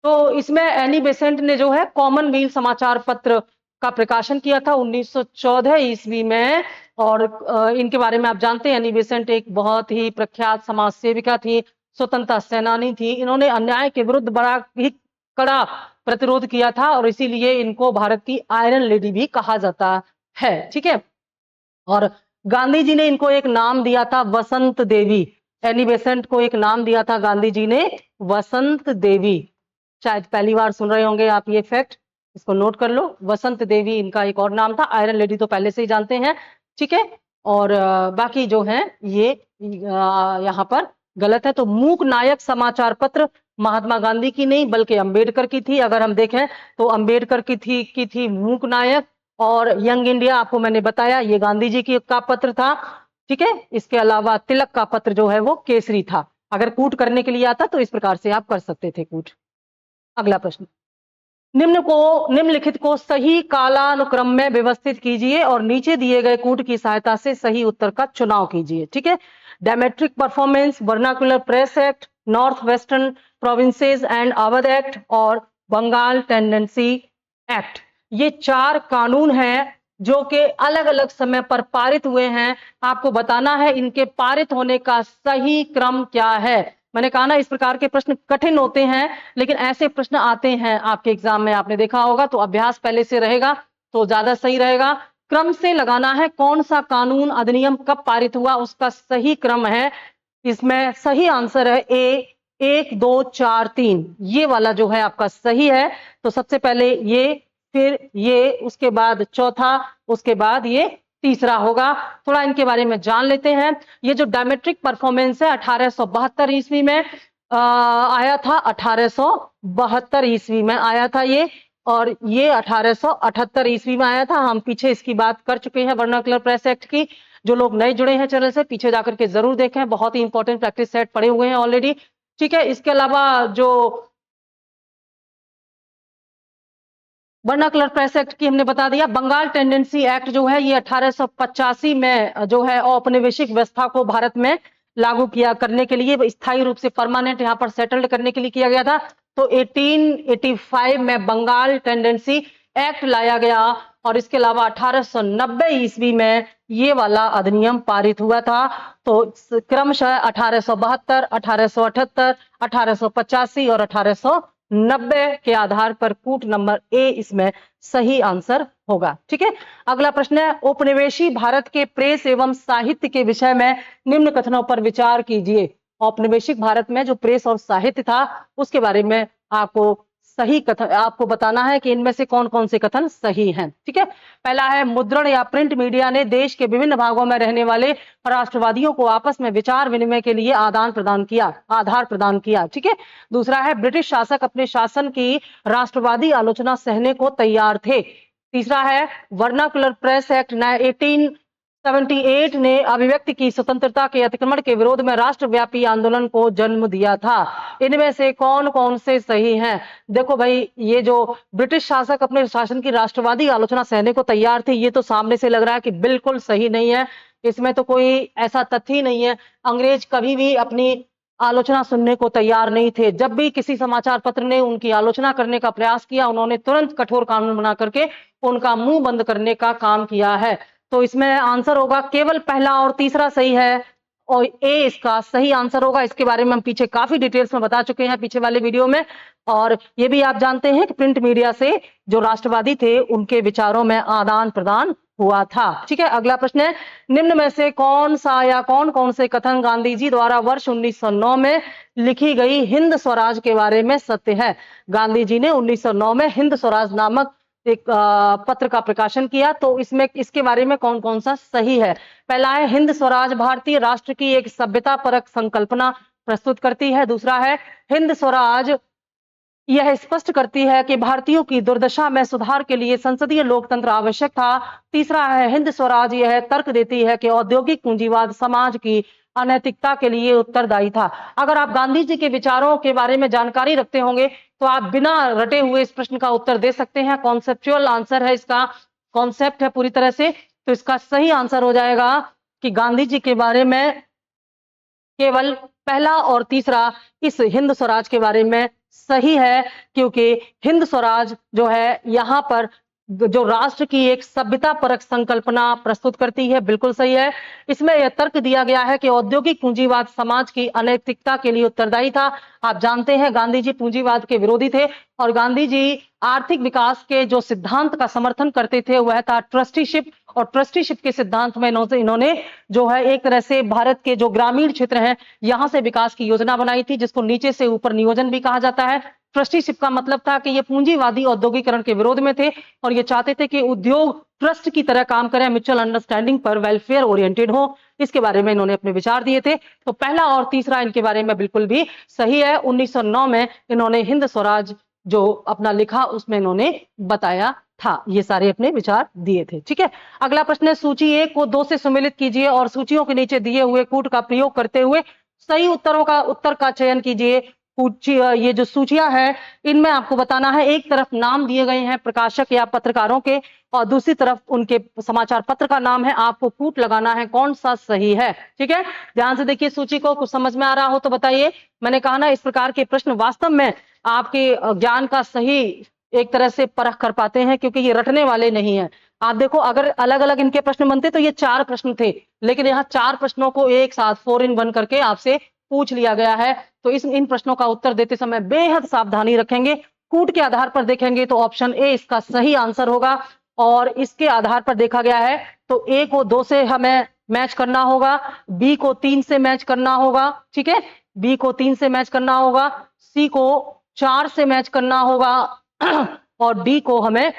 तो इसमें एनी बेसेंट ने जो है कॉमनवेल्थ समाचार पत्र का प्रकाशन किया था 1914 ईस्वी में, और इनके बारे में आप जानते हैं, एनी बेसेंट एक बहुत ही प्रख्यात समाज सेविका थी, स्वतंत्रता सेनानी थी। इन्होंने अन्याय के विरुद्ध बड़ा ही कड़ा प्रतिरोध किया था, और इसीलिए इनको भारत की आयरन लेडी भी कहा जाता है। ठीक है, और गांधी जी ने इनको एक नाम दिया था वसंत देवी, एनी बेसेंट को एक नाम दिया था गांधी जी ने वसंत देवी। शायद पहली बार सुन रहे होंगे आप ये फैक्ट, इसको नोट कर लो, वसंत देवी इनका एक और नाम था। आयरन लेडी तो पहले से ही जानते हैं। ठीक है, और बाकी जो है ये यहाँ पर गलत है। तो मूक नायक समाचार पत्र महात्मा गांधी की नहीं बल्कि अंबेडकर की थी। अगर हम देखें तो अंबेडकर की थी मूक नायक, और यंग इंडिया आपको मैंने बताया ये गांधी जी की का पत्र था। ठीक है, इसके अलावा तिलक का पत्र जो है वो केसरी था। अगर कूट करने के लिए आता तो इस प्रकार से आप कर सकते थे कूट। अगला प्रश्न, निम्नलिखित को सही कालानुक्रम में व्यवस्थित कीजिए और नीचे दिए गए कूट की सहायता से सही उत्तर का चुनाव कीजिए। ठीक है, Dramatic Performance, Vernacular Press Act, North Western Provinces and Awadh Act, और बंगाल टेंडेंसी एक्ट, ये चार कानून हैं जो कि अलग अलग समय पर पारित हुए हैं। आपको बताना है इनके पारित होने का सही क्रम क्या है। मैंने कहा ना, इस प्रकार के प्रश्न कठिन होते हैं, लेकिन ऐसे प्रश्न आते हैं आपके एग्जाम में, आपने देखा होगा, तो अभ्यास पहले से रहेगा तो ज्यादा सही रहेगा। क्रम से लगाना है, कौन सा कानून अधिनियम कब पारित हुआ उसका सही क्रम है। इसमें सही आंसर है ए 1 2 4 3, ये वाला जो है आपका सही है। तो सबसे पहले ये, फिर ये, उसके बाद चौथा, उसके बाद ये तीसरा होगा। थोड़ा इनके बारे में जान लेते हैं। ये जो डायमेट्रिक परफॉर्मेंस है 1872 ईस्वी में आया था, 1872 ईस्वी में आया था ये, और ये 1878 ईस्वी में आया था। हम पीछे इसकी बात कर चुके हैं वर्नाकुलर प्रेस एक्ट की। जो लोग नए जुड़े हैं चैनल से, पीछे जाकर के जरूर देखें, बहुत ही इंपॉर्टेंट प्रैक्टिस सेट पड़े हुए हैं ऑलरेडी। ठीक है, इसके अलावा जो वर्नाकुलर प्रेस एक्ट की हमने बता दिया। बंगाल टेंडेंसी एक्ट जो है ये 1885 में जो है औपनिवेशिक व्यवस्था को भारत में लागू किया करने के लिए, स्थायी रूप से परमानेंट यहाँ पर सेटल्ड करने के लिए किया गया था। तो 1885 में बंगाल टेंडेंसी एक्ट लाया गया, और इसके अलावा 1890 ईस्वी में ये वाला अधिनियम पारित हुआ था। तो क्रमशः 1872, 1878, 1885 और 1890 के आधार पर कूट नंबर ए इसमें सही आंसर होगा। ठीक है, अगला प्रश्न है, औपनिवेशी भारत के प्रेस एवं साहित्य के विषय में निम्न कथनों पर विचार कीजिए। औपनिवेशिक भारत में जो प्रेस और साहित्य था उसके बारे में आपको सही कथन आपको बताना है कि इनमें से कौन कौन से कथन सही हैं। ठीक है, पहला है मुद्रण या प्रिंट मीडिया ने देश के विभिन्न भागों में रहने वाले राष्ट्रवादियों को आपस में विचार विनिमय के लिए आदान प्रदान किया, आधार प्रदान किया। ठीक है, दूसरा है ब्रिटिश शासक अपने शासन की राष्ट्रवादी आलोचना सहने को तैयार थे। तीसरा है वर्नाकुलर प्रेस एक्ट 1878 ने अभिव्यक्ति की स्वतंत्रता के अतिक्रमण के विरोध में राष्ट्रव्यापी आंदोलन को जन्म दिया था। इनमें से कौन कौन से सही हैं? देखो भाई, ये जो ब्रिटिश शासक अपने शासन की राष्ट्रवादी आलोचना सहने को तैयार थे, ये तो सामने से लग रहा है कि बिल्कुल सही नहीं है। इसमें तो कोई ऐसा तथ्य ही नहीं है। अंग्रेज कभी भी अपनी आलोचना सुनने को तैयार नहीं थे। जब भी किसी समाचार पत्र ने उनकी आलोचना करने का प्रयास किया, उन्होंने तुरंत कठोर कानून बना करके उनका मुंह बंद करने का काम किया है। तो इसमें आंसर होगा केवल पहला और तीसरा सही है, और ए इसका सही आंसर होगा। इसके बारे में हम पीछे काफी डिटेल्स में बता चुके हैं पीछे वाले वीडियो में, और ये भी आप जानते हैं कि प्रिंट मीडिया से जो राष्ट्रवादी थे उनके विचारों में आदान प्रदान हुआ था। ठीक है, अगला प्रश्न है, निम्न में से कौन सा या कौन कौन से कथन गांधी जी द्वारा वर्ष 1909 में लिखी गई हिंद स्वराज के बारे में सत्य है? गांधी जी ने 1909 में हिंद स्वराज नामक एक पत्र का प्रकाशन किया, तो इसमें इसके बारे में कौन कौन सा सही है? पहला है हिंद स्वराज भारतीय राष्ट्र की एक सभ्यता परक संकल्पना प्रस्तुत करती है। दूसरा है हिंद स्वराज यह स्पष्ट करती है कि भारतीयों की दुर्दशा में सुधार के लिए संसदीय लोकतंत्र आवश्यक था। तीसरा है हिंद स्वराज यह तर्क देती है कि औद्योगिक पूंजीवाद समाज की अनैतिकता के लिए उत्तरदायी था। अगर आप गांधी जी के विचारों के बारे में जानकारी रखते होंगे तो आप बिना रटे हुए इस प्रश्न का उत्तर दे सकते हैं। कॉन्सेप्चुअल आंसर है इसका, कॉन्सेप्ट है पूरी तरह से। तो इसका सही आंसर हो जाएगा कि गांधी जी के बारे में केवल पहला और तीसरा इस हिंद स्वराज के बारे में सही है, क्योंकि हिंद स्वराज जो है यहाँ पर जो राष्ट्र की एक सभ्यता परक संकल्पना प्रस्तुत करती है, बिल्कुल सही है। इसमें यह तर्क दिया गया है कि औद्योगिक पूंजीवाद समाज की अनैतिकता के लिए उत्तरदायी था। आप जानते हैं गांधी जी पूंजीवाद के विरोधी थे, और गांधी जी आर्थिक विकास के जो सिद्धांत का समर्थन करते थे वह था ट्रस्टीशिप, और ट्रस्टीशिप के सिद्धांत में इन्होंने जो है एक तरह से भारत के जो ग्रामीण क्षेत्र हैं यहां से विकास की योजना बनाई थी, जिसको नीचे से ऊपर नियोजन भी कहा जाता है। ट्रस्टीशिप का मतलब था कि ये पूंजीवादी औद्योगिकरण के विरोध में थे, और ये चाहते थे कि उद्योग ट्रस्ट की तरह काम करें, म्यूचुअल अंडरस्टैंडिंग पर वेलफेयर ओरिएंटेड हो। इसके बारे में इन्होंने अपने विचार दिए थे। तो पहला और तीसरा इनके बारे में बिल्कुल भी सही है। 1909 में इन्होंने हिंद स्वराज जो अपना लिखा उसमें इन्होंने बताया था, ये सारे अपने विचार दिए थे। ठीक है, अगला प्रश्न है, सूची 1 को 2 से सम्मिलित कीजिए और सूचियों के नीचे दिए हुए कूट का प्रयोग करते हुए सही उत्तर का चयन कीजिए। ये जो सूचियां हैं इनमें आपको बताना है, एक तरफ नाम दिए गए हैं प्रकाशक या पत्रकारों के, और दूसरी तरफ उनके समाचार पत्र का नाम है। आपको कूट लगाना है कौन सा सही है। ठीक है, ध्यान से देखिए सूची को, कुछ समझ में आ रहा हो तो बताइए। मैंने कहा ना, इस प्रकार के प्रश्न वास्तव में आपके ज्ञान का सही एक तरह से परख कर पाते हैं, क्योंकि ये रटने वाले नहीं है। आप देखो, अगर अलग अलग इनके प्रश्न बनते तो ये 4 प्रश्न थे, लेकिन यहाँ 4 प्रश्नों को एक साथ 4 in 1 करके आपसे पूछ लिया गया है। तो इन प्रश्नों का उत्तर देते समय बेहद सावधानी रखेंगे। कूट के आधार पर देखेंगे तो ऑप्शन ए इसका सही आंसर होगा, और इसके आधार पर देखा गया है तो ए को 2 से हमें मैच करना होगा, बी को 3 से मैच करना होगा। ठीक है, बी को 3 से मैच करना होगा, सी को 4 से मैच करना होगा, और डी को हमें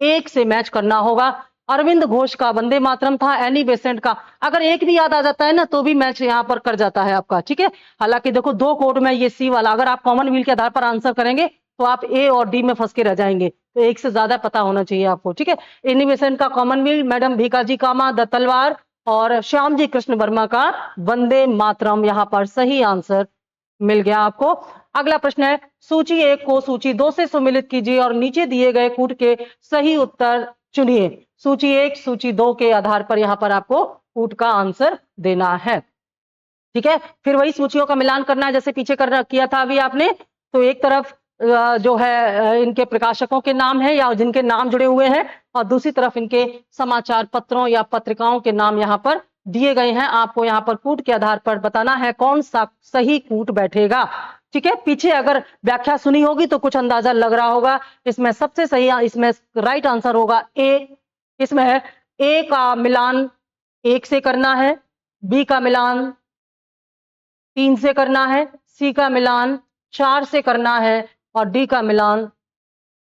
1 से मैच करना होगा। अरविंद घोष का वंदे मातरम था, एनी बेसेंट का अगर एक भी याद आ जाता है ना तो भी मैच यहाँ पर कर जाता है आपका। ठीक है, हालांकि देखो 2 कोड में ये सी वाला, अगर आप कॉमनवेल्थ के आधार पर आंसर करेंगे तो आप ए और डी में फंस के रह जाएंगे, तो 1 से ज्यादा पता होना चाहिए आपको। ठीक है, एनी बेसेंट का commonwealth, madam Bhikaji Cama the Talwar, और श्याम जी कृष्ण वर्मा का वंदे मातरम यहाँ पर सही आंसर मिल गया आपको। अगला प्रश्न है, सूची 1 को सूची 2 से सम्मिलित कीजिए और नीचे दिए गए कूट के सही उत्तर चुनिए। सूची 1 सूची 2 के आधार पर यहाँ पर आपको कूट का आंसर देना है। ठीक है, फिर वही सूचियों का मिलान करना है जैसे पीछे किया था अभी आपने। तो एक तरफ जो है इनके प्रकाशकों के नाम है या जिनके नाम जुड़े हुए हैं, और दूसरी तरफ इनके समाचार पत्रों या पत्रिकाओं के नाम यहाँ पर दिए गए हैं। आपको यहाँ पर कूट के आधार पर बताना है कौन सा सही कूट बैठेगा। ठीक है, पीछे अगर व्याख्या सुनी होगी तो कुछ अंदाजा लग रहा होगा। इसमें सबसे सही, इसमें राइट आंसर होगा ए। इसमें है ए का मिलान 1 से करना है, बी का मिलान 3 से करना है, सी का मिलान 4 से करना है, और डी का मिलान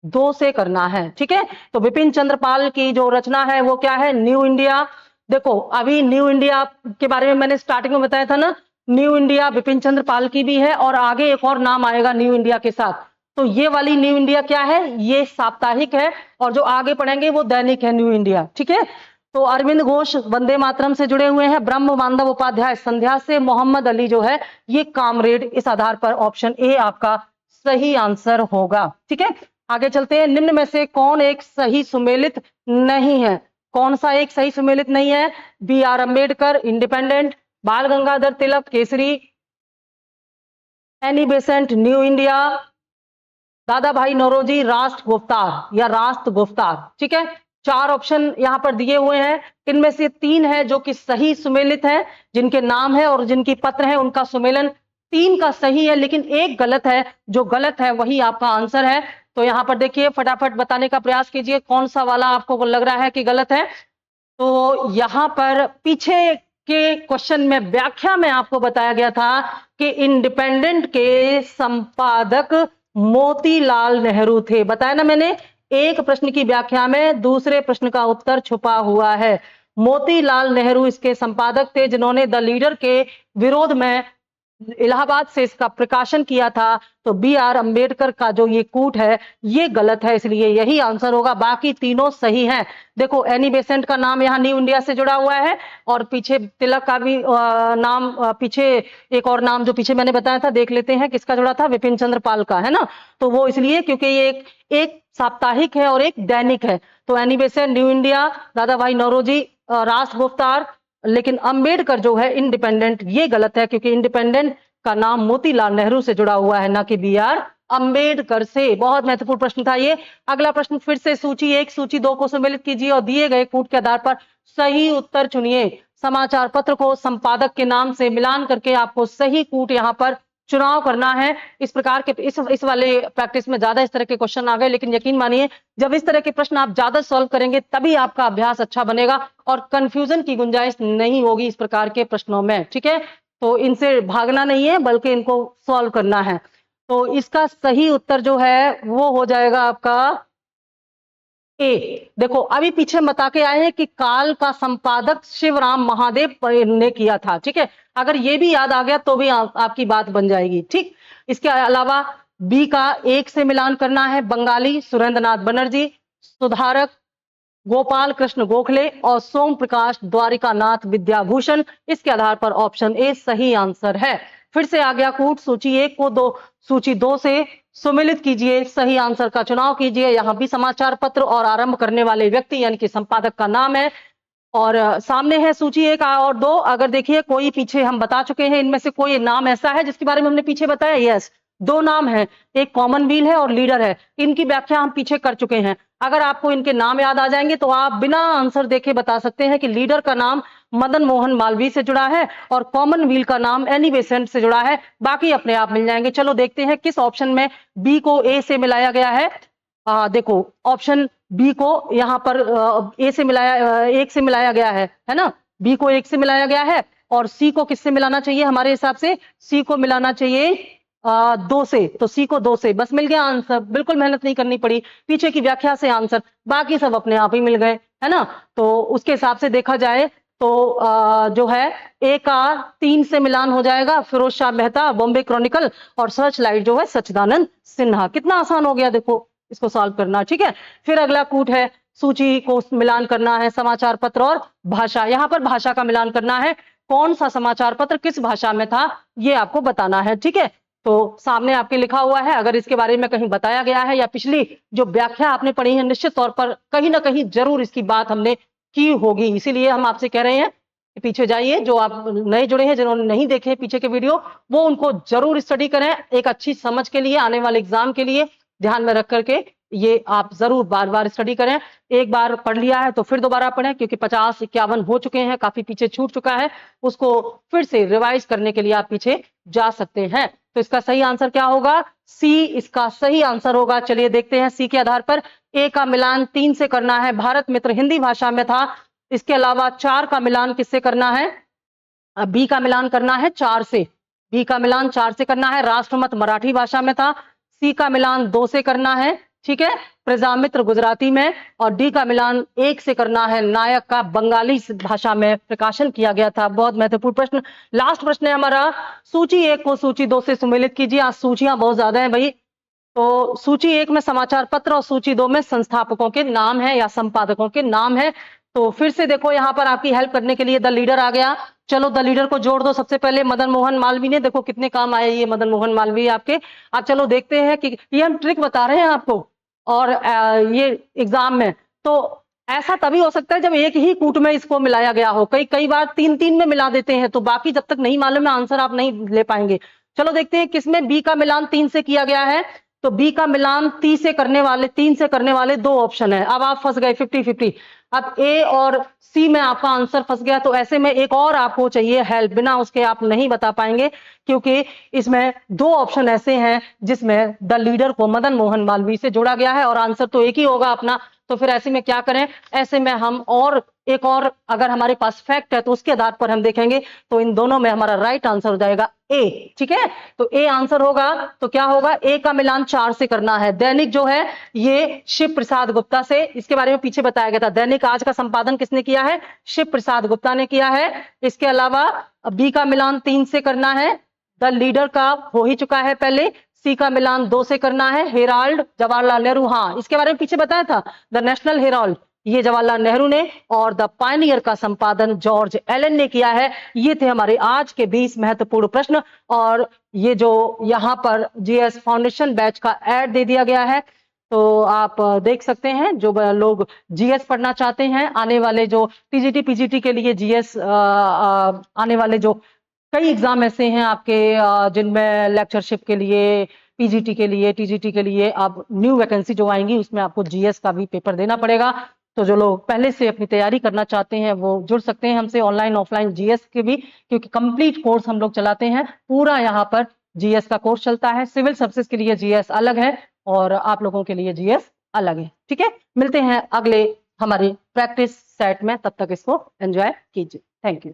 2 से करना है। ठीक है, तो बिपिन चंद्र पाल की जो रचना है वो क्या है? New India. देखो अभी न्यू इंडिया के बारे में मैंने स्टार्टिंग में बताया था ना, न्यू इंडिया बिपिन चंद्र पाल की भी है और आगे एक और नाम आएगा न्यू इंडिया के साथ। तो ये वाली न्यू इंडिया क्या है? ये साप्ताहिक है और जो आगे पढ़ेंगे वो दैनिक है न्यू इंडिया। ठीक है, तो अरविंद घोष वंदे मातरम से जुड़े हुए हैं, ब्रह्म बांधव उपाध्याय संध्या से, मोहम्मद अली जो है ये कामरेड। इस आधार पर ऑप्शन ए आपका सही आंसर होगा। ठीक है, आगे चलते हैं। निम्न में से कौन एक सही सुमेलित नहीं है? कौन सा एक सही सुमेलित नहीं है? B are Ambedkar Independent, Bal Gangadhar Tilak Kesari, Annie Besant New India, Dadabhai Naoroji राष्ट्र गुफ्तार या राष्ट्र गुफ्तार। ठीक है, 4 ऑप्शन यहां पर दिए हुए हैं, इनमें से 3 है जो कि सही सुमेलित है, जिनके नाम है और जिनकी पत्र है उनका सुमेलन 3 का सही है, लेकिन एक गलत है। जो गलत है वही आपका आंसर है। तो यहां पर देखिए, फटाफट बताने का प्रयास कीजिए कौन सा वाला आपको लग रहा है कि गलत है। तो यहां पर पीछे के क्वेश्चन में व्याख्या में आपको बताया गया था कि इंडिपेंडेंट के संपादक मोतीलाल नेहरू थे। बताया ना मैंने, एक प्रश्न की व्याख्या में दूसरे प्रश्न का उत्तर छुपा हुआ है। मोतीलाल नेहरू इसके संपादक थे, जिन्होंने द लीडर के विरोध में इलाहाबाद से इसका प्रकाशन किया था। तो बी आर अम्बेडकर का जो ये कूट है ये गलत है, इसलिए यही आंसर होगा। बाकी तीनों सही हैं। देखो एनी बेसेंट का नाम यहाँ न्यू इंडिया से जुड़ा हुआ है और पीछे तिलक का भी नाम, पीछे एक और नाम जो पीछे मैंने बताया था, देख लेते हैं किसका जुड़ा था, विपिन चंद्र पाल का, है ना। तो वो इसलिए क्योंकि ये एक साप्ताहिक है और एक दैनिक है। तो any Besant New India, Dadabhai Naoroji राष्ट्र गुफ्तार, लेकिन अंबेडकर जो है इंडिपेंडेंट, ये गलत है क्योंकि इंडिपेंडेंट का नाम मोतीलाल नेहरू से जुड़ा हुआ है, ना कि बी आर अंबेडकर से। बहुत महत्वपूर्ण प्रश्न था ये। अगला प्रश्न फिर से सूची 1 सूची 2 को सम्मिलित कीजिए और दिए गए कूट के आधार पर सही उत्तर चुनिए। समाचार पत्र को संपादक के नाम से मिलान करके आपको सही कूट यहाँ पर चुनाव करना है। इस प्रकार के इस वाले प्रैक्टिस में ज्यादा इस तरह के क्वेश्चन आ गए, लेकिन यकीन मानिए जब इस तरह के प्रश्न आप ज्यादा सॉल्व करेंगे तभी आपका अभ्यास अच्छा बनेगा और कंफ्यूजन की गुंजाइश नहीं होगी इस प्रकार के प्रश्नों में। ठीक है, तो इनसे भागना नहीं है बल्कि इनको सॉल्व करना है। तो इसका सही उत्तर जो है वो हो जाएगा आपका ए। देखो अभी पीछे बता के आए हैं कि काल का संपादक शिवराम महादेव ने किया था। ठीक है, अगर ये भी याद आ गया तो भी आपकी बात बन जाएगी। ठीक, इसके अलावा बी का 1 से मिलान करना है, बंगाली सुरेंद्रनाथ बनर्जी, सुधारक गोपाल कृष्ण गोखले और सोम प्रकाश द्वारिकानाथ विद्याभूषण। इसके आधार पर ऑप्शन ए सही आंसर है। फिर से आ गया कूट, सूची 1 को सूची 2 से सुमिलित कीजिए, सही आंसर का चुनाव कीजिए। यहां भी समाचार पत्र और आरंभ करने वाले व्यक्ति यानी कि संपादक का नाम है और सामने है सूची 1 और 2। अगर देखिए कोई पीछे हम बता चुके हैं, इनमें से कोई नाम ऐसा है जिसके बारे में हमने पीछे बताया? यस, 2 नाम है, एक कॉमनवेल है और लीडर है। इनकी व्याख्या हम पीछे कर चुके हैं। अगर आपको इनके नाम याद आ जाएंगे तो आप बिना आंसर देखे बता सकते हैं कि लीडर का नाम मदन मोहन मालवीय से जुड़ा है और कॉमनवेल का नाम एनी बेसेंट से जुड़ा है। बाकी अपने आप मिल जाएंगे। चलो देखते हैं किस ऑप्शन में बी को ए से मिलाया गया है। देखो ऑप्शन बी को यहाँ पर ए से मिलाया, 1 से मिलाया गया है ना। बी को 1 से मिलाया गया है और सी को किससे मिलाना चाहिए? हमारे हिसाब से सी को मिलाना चाहिए 2 से। तो सी को 2 से, बस मिल गया आंसर। बिल्कुल मेहनत नहीं करनी पड़ी, पीछे की व्याख्या से आंसर, बाकी सब अपने आप ही मिल गए, है ना। तो उसके हिसाब से देखा जाए तो जो है ए का 3 से मिलान हो जाएगा, फिरोज शाह मेहता, बॉम्बे क्रॉनिकल और सर्च लाइट जो है सच्चिदानंद सिन्हा। कितना आसान हो गया देखो इसको सॉल्व करना। ठीक है, फिर अगला कूट है, सूची को मिलान करना है, समाचार पत्र और भाषा। यहां पर भाषा का मिलान करना है, कौन सा समाचार पत्र किस भाषा में था ये आपको बताना है। ठीक है, तो सामने आपके लिखा हुआ है, अगर इसके बारे में कहीं बताया गया है या पिछली जो व्याख्या आपने पढ़ी है निश्चित तौर पर कहीं ना कहीं जरूर इसकी बात हमने की होगी। इसीलिए हम आपसे कह रहे हैं कि पीछे जाइए, जो आप नए जुड़े हैं जिन्होंने नहीं देखे पीछे के वीडियो, वो उनको जरूर स्टडी करें एक अच्छी समझ के लिए, आने वाले एग्जाम के लिए ध्यान में रख करके ये आप जरूर बार बार स्टडी करें। एक बार पढ़ लिया है तो फिर दोबारा पढ़ें, क्योंकि 50-51 हो चुके हैं, काफी पीछे छूट चुका है, उसको फिर से रिवाइज करने के लिए आप पीछे जा सकते हैं। तो इसका सही आंसर क्या होगा? सी इसका सही आंसर होगा। चलिए देखते हैं सी के आधार पर। ए का मिलान 3 से करना है, भारत मित्र हिंदी भाषा में था। इसके अलावा 4 का मिलान किससे करना है? बी का मिलान करना है 4 से। बी का मिलान 4 से करना है, राष्ट्रमत मराठी भाषा में था। सी का मिलान 2 से करना है, ठीक है, प्रजामित्र गुजराती में, और डी का मिलान 1 से करना है। नायक का बंगाली भाषा में प्रकाशन किया गया था। बहुत महत्वपूर्ण प्रश्न। लास्ट प्रश्न है हमारा, सूची 1 को सूची 2 से सुमेलित कीजिए। आज सूचियां बहुत ज्यादा है भाई, तो सूची 1 में समाचार पत्र और सूची 2 में संस्थापकों के नाम है या संपादकों के नाम है। तो फिर से देखो, यहां पर आपकी हेल्प करने के लिए द लीडर आ गया। चलो द लीडर को जोड़ दो। सबसे पहले मदन मोहन मालवीय ने, देखो कितने काम आए ये मदन मोहन मालवीय आपके। अब चलो देखते हैं कि ये हम ट्रिक बता रहे हैं आपको, और ये एग्जाम में तो ऐसा तभी हो सकता है जब एक ही कूट में इसको मिलाया गया हो। कई बार 3-3 में मिला देते हैं, तो बाकी जब तक नहीं मालूम है आंसर आप नहीं ले पाएंगे। चलो देखते हैं किसमें बी का मिलान 3 से किया गया है। तो बी का मिलान 3 से करने वाले 2 ऑप्शन है। अब आप फंस गए 50-50। अब ए और सी में आपका आंसर फंस गया, तो ऐसे में एक और आपको चाहिए हेल्प, बिना उसके आप नहीं बता पाएंगे, क्योंकि इसमें 2 ऑप्शन ऐसे हैं जिसमें द लीडर को मदन मोहन मालवीय से जोड़ा गया है और आंसर तो एक ही होगा अपना। तो फिर ऐसे में क्या करें, ऐसे में हम एक और अगर हमारे पास फैक्ट है तो उसके आधार पर हम देखेंगे। तो इन दोनों में हमारा राइट आंसर हो जाएगा ए, ठीक है। तो ए आंसर होगा। तो क्या होगा, ए का मिलान 4 से करना है। दैनिक जो है ये शिव प्रसाद गुप्ता से, इसके बारे में पीछे बताया गया था। दैनिक आज का संपादन किसने किया है, शिव प्रसाद गुप्ता ने किया है। इसके अलावा बी का मिलान 3 से करना है, द लीडर का हो ही चुका है पहले। सी का मिलान 2 से करना है, हेराल्ड जवाहरलाल नेहरू, हाँ इसके बारे में पीछे बताया था, द नेशनल हेराल्ड ये जवाहरलाल नेहरू ने, और द पायनियर का संपादन जॉर्ज एलन ने किया है। ये थे हमारे आज के 20 महत्वपूर्ण प्रश्न। और ये जो यहाँ पर जीएस फाउंडेशन बैच का ऐड दे दिया गया है, तो आप देख सकते हैं जो लोग जीएस पढ़ना चाहते हैं, आने वाले जो टीजीटी पीजीटी के लिए जीएस आने वाले जो कई एग्जाम ऐसे हैं आपके जिनमें लेक्चरशिप के लिए, पीजीटी के लिए, टीजीटी के लिए अब न्यू वैकेंसी जो आएंगी उसमें आपको जीएस का भी पेपर देना पड़ेगा। तो जो लोग पहले से अपनी तैयारी करना चाहते हैं वो जुड़ सकते हैं हमसे, ऑनलाइन ऑफलाइन जीएस के भी, क्योंकि कंप्लीट कोर्स हम लोग चलाते हैं। पूरा यहाँ पर जीएस का कोर्स चलता है। सिविल सर्विसेज के लिए जीएस अलग है और आप लोगों के लिए जीएस अलग है, ठीक है। मिलते हैं अगले हमारे प्रैक्टिस सेट में, तब तक इसको एंजॉय कीजिए। Thank you.